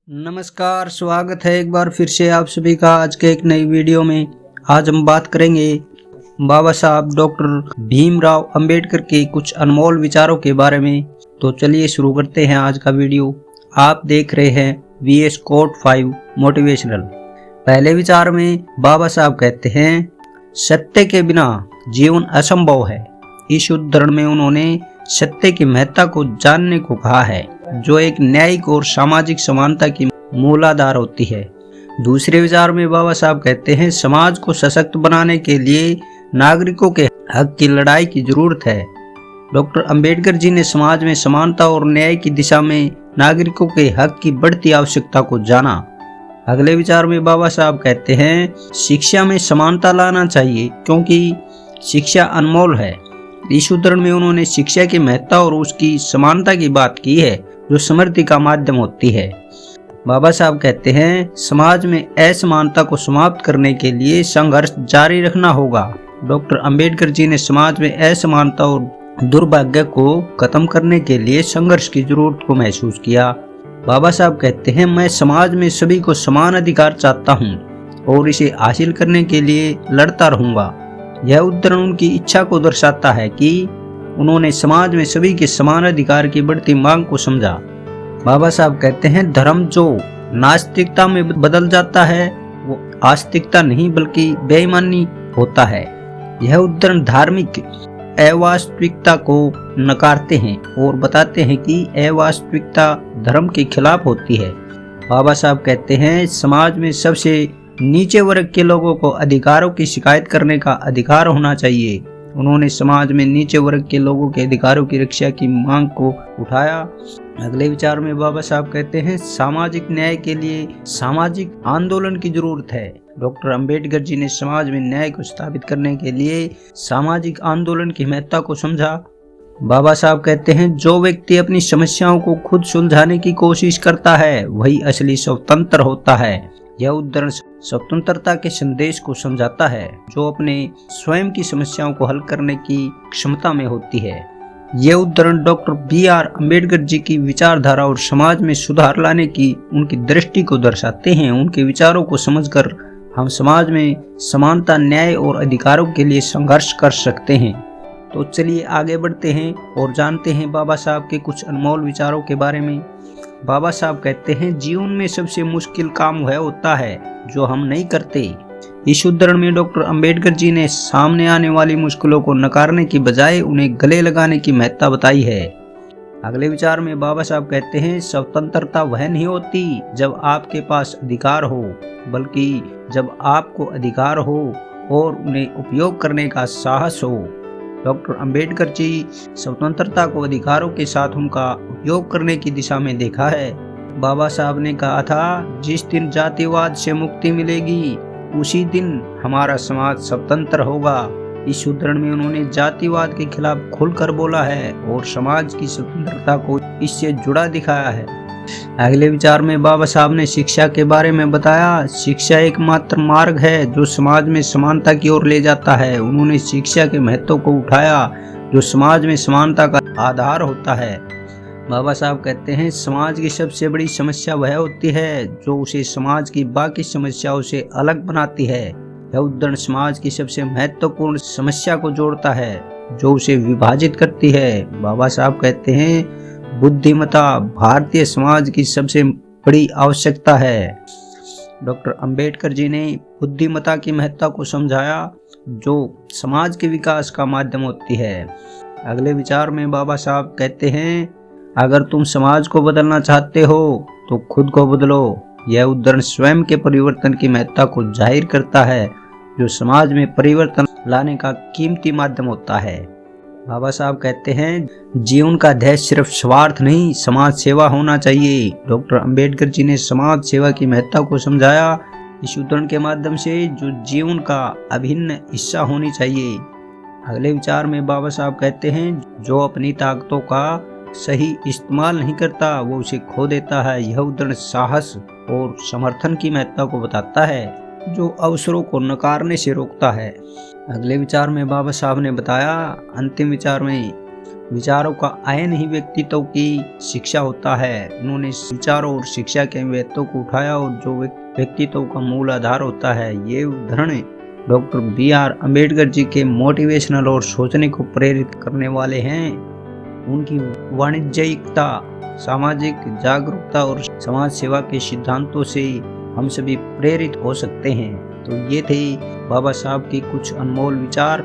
नमस्कार, स्वागत है एक बार फिर से आप सभी का आज के एक नई वीडियो में। आज हम बात करेंगे बाबा साहब डॉक्टर भीमराव अंबेडकर के कुछ अनमोल विचारों के बारे में। तो चलिए शुरू करते हैं आज का वीडियो। आप देख रहे हैं VS कोट 5 मोटिवेशनल। पहले विचार में बाबा साहब कहते हैं, सत्य के बिना जीवन असंभव है। इस उद्धरण में उन्होंने सत्य की महत्ता को जानने को कहा है, जो एक न्यायिक और सामाजिक समानता की मूलाधार होती है। दूसरे विचार में बाबा साहब कहते हैं, समाज को सशक्त बनाने के लिए नागरिकों के हक की लड़ाई की जरूरत है। डॉक्टर अंबेडकर जी ने समाज में समानता और न्याय की दिशा में नागरिकों के हक की बढ़ती आवश्यकता को जाना। अगले विचार में बाबा साहब कहते हैं, शिक्षा में समानता लाना चाहिए क्योंकि शिक्षा अनमोल है। इस उद्धरण में उन्होंने शिक्षा की महत्ता और उसकी समानता की बात की है, जो समृद्धि का माध्यम होती है। बाबा साहब कहते हैं, समाज में असमानता को समाप्त करने के लिए संघर्ष जारी रखना होगा। डॉक्टर अंबेडकर जी ने समाज में असमानता और दुर्भाग्य को खत्म करने के लिए संघर्ष की जरूरत को महसूस किया। बाबा साहब कहते हैं, मैं समाज में सभी को समान अधिकार चाहता हूँ और इसे हासिल करने के लिए लड़ता रहूंगा। यह उद्धरण उनकी इच्छा को दर्शाता है कि उन्होंने समाज में सभी के समान अधिकार की बढ़ती मांग को समझा। बाबा साहब कहते हैं, धर्म जो नास्तिकता में बदल जाता है वो आस्तिकता नहीं बल्कि बेईमानी होता है। यह उद्धरण धार्मिक अवास्तविकता को नकारते हैं और बताते हैं कि अवास्तविकता धर्म के खिलाफ होती है। बाबा साहब कहते हैं, समाज में सबसे नीचे वर्ग के लोगों को अधिकारों की शिकायत करने का अधिकार होना चाहिए। उन्होंने समाज में नीचे वर्ग के लोगों के अधिकारों की रक्षा की मांग को उठाया। अगले विचार में बाबा साहब कहते हैं, सामाजिक न्याय के लिए सामाजिक आंदोलन की जरूरत है। डॉक्टर अंबेडकर जी ने समाज में न्याय को स्थापित करने के लिए सामाजिक आंदोलन की महत्ता को समझा। बाबा साहब कहते हैं, जो व्यक्ति अपनी समस्याओं को खुद सुलझाने की कोशिश करता है वही असली स्वतंत्र होता है। यह उद्धरण स्वतंत्रता के संदेश को समझाता है, जो अपने स्वयं की समस्याओं को हल करने की क्षमता में होती है। यह उद्धरण डॉक्टर BR अंबेडकर जी की विचारधारा और समाज में सुधार लाने की उनकी दृष्टि को दर्शाते हैं। उनके विचारों को समझकर हम समाज में समानता, न्याय और अधिकारों के लिए संघर्ष कर सकते हैं। तो चलिए आगे बढ़ते हैं और जानते हैं बाबा साहब के कुछ अनमोल विचारों के बारे में। बाबा साहब कहते हैं, जीवन में सबसे मुश्किल काम वह होता है जो हम नहीं करते। इस उद्धरण में डॉक्टर अंबेडकर जी ने सामने आने वाली मुश्किलों को नकारने की बजाय उन्हें गले लगाने की महत्ता बताई है। अगले विचार में बाबा साहब कहते हैं, स्वतंत्रता वह नहीं होती जब आपके पास अधिकार हो, बल्कि जब आपको अधिकार हो और उन्हें उपयोग करने का साहस हो। डॉक्टर अंबेडकर जी स्वतंत्रता को अधिकारों के साथ उनका उपयोग करने की दिशा में देखा है। बाबा साहब ने कहा था, जिस दिन जातिवाद से मुक्ति मिलेगी उसी दिन हमारा समाज स्वतंत्र होगा। इस उद्धरण में उन्होंने जातिवाद के खिलाफ खुलकर बोला है और समाज की स्वतंत्रता को इससे जुड़ा दिखाया है। अगले विचार में बाबा साहब ने शिक्षा के बारे में बताया, शिक्षा एकमात्र मार्ग है जो समाज में समानता की ओर ले जाता है। उन्होंने शिक्षा के महत्व को उठाया, जो समाज में समानता का आधार होता है। बाबा साहब कहते हैं, समाज की सबसे बड़ी समस्या वह होती है जो उसे समाज की बाकी समस्याओं से अलग बनाती है। यह उद्धरण समाज की सबसे महत्वपूर्ण समस्या को जोड़ता है, जो उसे विभाजित करती है। बाबा साहब कहते हैं, बुद्धिमत्ता भारतीय समाज की सबसे बड़ी आवश्यकता है। डॉक्टर अंबेडकर जी ने बुद्धिमत्ता की महत्ता को समझाया, जो समाज के विकास का माध्यम होती है। अगले विचार में बाबा साहब कहते हैं, अगर तुम समाज को बदलना चाहते हो तो खुद को बदलो। यह उद्धरण स्वयं के परिवर्तन की महत्ता को जाहिर करता है, जो समाज में परिवर्तन लाने का कीमती माध्यम होता है। बाबा साहब कहते हैं, जीवन का ध्येय सिर्फ स्वार्थ नहीं समाज सेवा होना चाहिए। डॉक्टर अंबेडकर जी ने समाज सेवा की महत्ता को समझाया इस उद्धरण के माध्यम से, जो जीवन का अभिन्न हिस्सा होनी चाहिए। अगले विचार में बाबा साहब कहते हैं, जो अपनी ताकतों का सही इस्तेमाल नहीं करता वो उसे खो देता है। यह उद्धरण साहस और समर्थन की महत्ता को बताता है, जो अवसरों को नकारने से रोकता है। अगले विचार में बाबा साहब ने बताया, अंतिम विचार में विचारों का आयन ही व्यक्तित्व की शिक्षा होता है। उन्होंने विचारों और शिक्षा के महत्व को उठाया और जो व्यक्तित्व का मूल आधार होता है। ये उदाहरण डॉक्टर बी.आर. अम्बेडकर जी के मोटिवेशनल और सोचने को प्रेरित करने वाले हैं। उनकी वाणिज्यिकता, सामाजिक जागरूकता और समाज सेवा के सिद्धांतों से हम सभी प्रेरित हो सकते हैं। तो ये थे बाबा साहब के कुछ अनमोल विचार।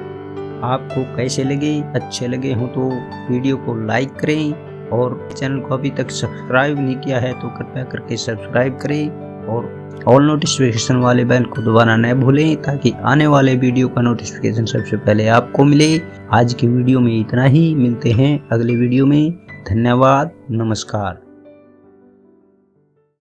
आपको कैसे लगे? अच्छे लगे हो तो वीडियो को लाइक करें और चैनल को अभी तक सब्सक्राइब नहीं किया है तो कृपया करके सब्सक्राइब करें और ऑल नोटिफिकेशन वाले बेल को दबाना न भूलें ताकि आने वाले वीडियो का नोटिफिकेशन सबसे पहले आपको मिले। आज की वीडियो में इतना ही, मिलते हैं अगले वीडियो में। धन्यवाद, नमस्कार।